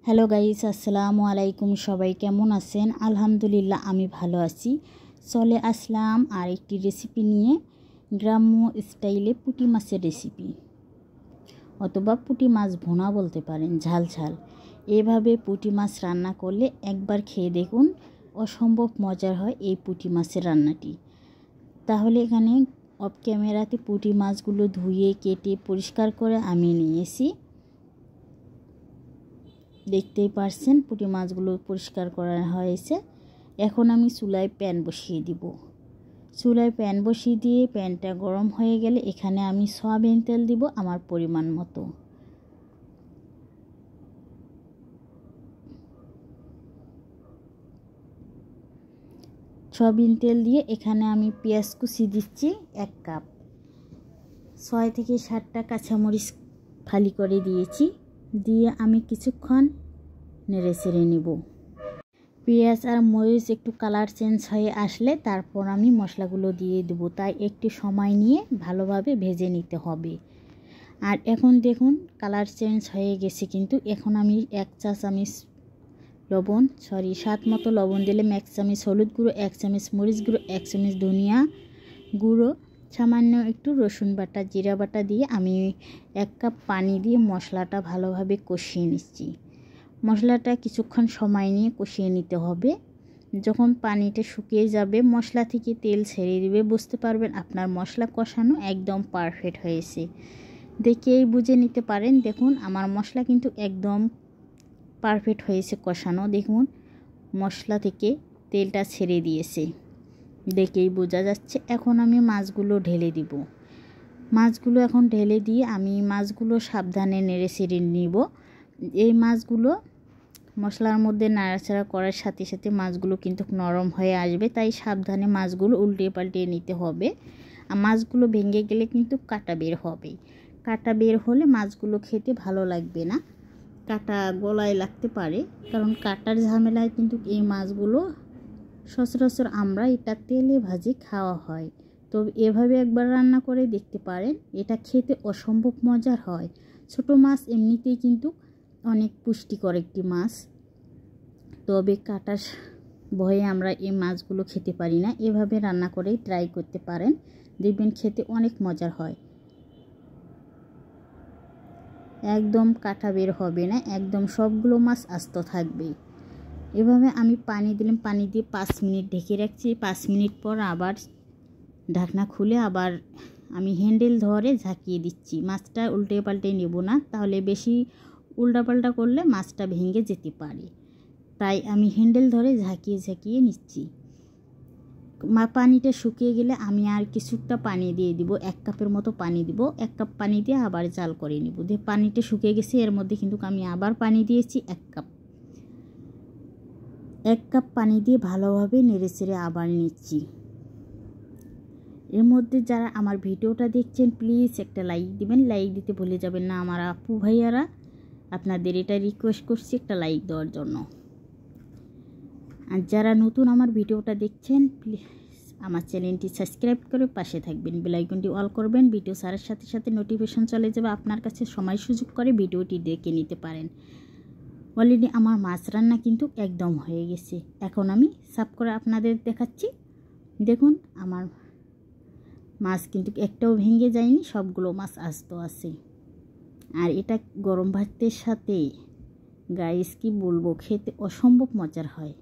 Hello guys, আসসালামু আলাইকুম। সবাই কেমন আছেন? আলহামদুলিল্লাহ আমি ভালো আছি। চলে আসলাম আর একটি রেসিপি নিয়ে, গ্রাম্য স্টাইলে পুঁটি মাছের রেসিপি, অথবা পুঁটি মাছ ভুনা বলতে পারেন, ঝাল ঝাল। এভাবে পুঁটি মাছ রান্না করলে একবার খেয়ে দেখুন, অসম্ভব মজার হয় এই পুঁটি মাছের রান্নাটি। তাহলে এখানে অফ ক্যামেরাতে পুঁটি মাছগুলো ধুয়ে কেটে পরিষ্কার করে আমি নিয়েছি। দেখতেই পারছেন পুঁটি মাছগুলো পরিষ্কার করা হয়েছে। এখন আমি চুলায় প্যান বসিয়ে দিব। চুলায় প্যান বসিয়ে দিয়ে প্যানটা গরম হয়ে গেলে এখানে আমি সয়াবিন তেল দিব আমার পরিমাণ মতো। সয়াবিন তেল দিয়ে এখানে আমি পেঁয়াজ কুচি দিচ্ছি 1 কাপ। 6 থেকে 7টা কাঁচামরিচ ফালি করে দিয়েছি। দিয়ে আমি কিছুক্ষণ নেড়ে চেড়ে নেব। পেঁয়াজ আর মরিচ একটু কালার চেঞ্জ হয়ে আসলে তারপর আমি মশলাগুলো দিয়ে দেবো, তাই একটু সময় নিয়ে ভালোভাবে ভেজে নিতে হবে। আর এখন দেখুন কালার চেঞ্জ হয়ে গেছে, কিন্তু এখন আমি 1 চা চামচ স্বাদ মতো লবণ দিলাম, 1 চামচ হলুদ গুঁড়ো, 1 চামচ মরিচ গুঁড়ো, 1 চামচ ধনিয়া গুঁড়ো, সামান্য একটু রসুন বাটা, জিরা বাটা দিয়ে আমি 1 কাপ পানি দিয়ে মশলাটা ভালোভাবে কষিয়ে নিচ্ছি। মশলাটা কিছুক্ষণ সময় নিয়ে কষিয়ে নিতে হবে। যখন পানিটা শুকিয়ে যাবে, মশলা থেকে তেল ছেড়ে দেবে, বুঝতে পারবেন আপনার মশলা কষানো একদম পারফেক্ট হয়েছে। দেখেই বুঝে নিতে পারেন। দেখুন আমার মশলা কিন্তু একদম পারফেক্ট হয়েছে কষানো। দেখুন মশলা থেকে তেলটা ছেড়ে দিয়েছে, দেখেই বোঝা যাচ্ছে। এখন আমি মাছগুলো ঢেলে দিব। মাছগুলো এখন ঢেলে দিয়ে আমি মাছগুলো সাবধানে নেড়ে চেড়ে নিব। এই মাছগুলো মশলার মধ্যে নাড়াচাড়া করার সাথে সাথে মাছগুলো কিন্তু নরম হয়ে আসবে, তাই সাবধানে মাছগুলো উল্টে পাল্টে নিতে হবে। আর মাছগুলো ভেঙে গেলে কিন্তু কাঁটা বের হবে। কাঁটা বের হলে মাছগুলো খেতে ভালো লাগবে না, কাঁটা গলায় লাগতে পারে। কারণ কাঁটার ঝামেলায় কিন্তু এই মাছগুলো সচরাচর আমরা এটা তেলে ভাজি খাওয়া হয়। তো এভাবে একবার রান্না করে দেখতে পারেন, এটা খেতে অসম্ভব মজার হয়। ছোট মাছ এমনিতেই কিন্তু অনেক পুষ্টিকর একটি মাছ, তবে কাঁটার ভয়ে আমরা এই মাছগুলো খেতে পারি না। এভাবে রান্না করেই ট্রাই করতে পারেন, দেখবেন খেতে অনেক মজার হয়। একদম কাঁটা বের হবে না, একদম সবগুলো মাছ আস্ত থাকবে। এভাবে আমি পানি দিলাম, পানি দিয়ে 5 মিনিট ঢেকে রাখছি। 5 মিনিট পর আবার ঢাকনা খুলে আবার আমি হ্যান্ডেল ধরে ঝাঁকিয়ে দিচ্ছি। মাছটা উল্টে পাল্টে নেব না, তাহলে বেশি উল্টাপাল্টা করলে মাছটা ভেঙে যেতে পারে। তাই আমি হ্যান্ডেল ধরে ঝাঁকিয়ে ঝাঁকিয়ে নিচ্ছি। পানিটা শুকিয়ে গেলে আমি আর কিছুটা পানি দিয়ে দিব, 1 কাপের মতো পানি দিব। 1 কাপ পানি দিয়ে আবার জাল করে নিব। দিয়ে পানিটা শুকিয়ে গেছে, এর মধ্যে কিন্তু আমি আবার পানি দিয়েছি 1 কাপ। 1 কাপ পানি দিয়ে ভালোভাবে নেড়ে চেড়ে আবার নিচ্ছি। এর মধ্যে যারা আমার ভিডিওটা দেখছেন প্লিজ একটা লাইক দিবেন, লাইক দিতে ভুলে যাবেন না আমার আপু ভাইয়ারা। আপনাদের এটা রিকোয়েস্ট করছি একটা লাইক দেওয়ার জন্য। আর যারা নতুন আমার ভিডিওটা দেখছেন প্লিজ আমার চ্যানেলটি সাবস্ক্রাইব করে পাশে থাকবেন, বেল আইকনটি অল করবেন। ভিডিও ছাড়ার সাথে সাথে নোটিফিকেশন চলে যাবে আপনার কাছে, সময় সুযোগ করে ভিডিওটি দেখে নিতে পারেন। অলরেডি আমার মাছ রান্না কিন্তু একদম হয়ে গেছে। এখন আমি সার্ভ করে আপনাদের দেখাচ্ছি। দেখুন আমার মাছ কিন্তু একটাও ভেঙে যায়নি, সবগুলো মাছ আস্ত আছে। আর এটা গরম ভাতের সাথে গাইস কি বলবো, খেতে অসম্ভব মজার হয়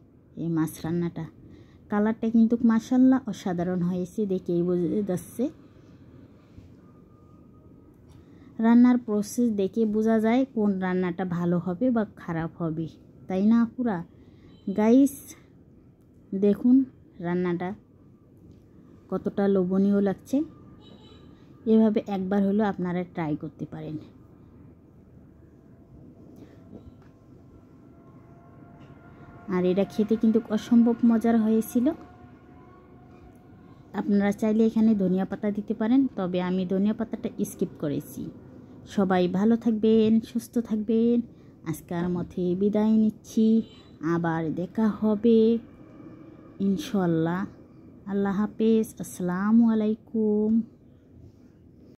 এই মাছ রান্নাটা। কালারটা কিন্তু মাশাআল্লাহ অসাধারণ হয়েছে, দেখেই বোঝা যাচ্ছে। রান্নার প্রসেস দেখে বোঝা যায় কোন রান্নাটা ভালো হবে বা খারাপ হবে, তাই না আপুরা? গাইস দেখুন রান্নাটা কতটা লোভনীয় লাগছে। এভাবে একবার হলো আপনারা ট্রাই করতে পারেন। আর এটা খেতে কিন্তু অসম্ভব মজার হয়েছিল। আপনারা চাইলে এখানে ধনিয়া পাতা দিতে পারেন, তবে আমি ধনিয়া পাতাটা স্কিপ করেছি। সবাই ভালো থাকবেন, সুস্থ থাকবেন। আজকের মধ্যে বিদায় নিচ্ছি, আবার দেখা হবে ইনশাআল্লাহ। আল্লাহ হাফেজ, আসসালামু আলাইকুম।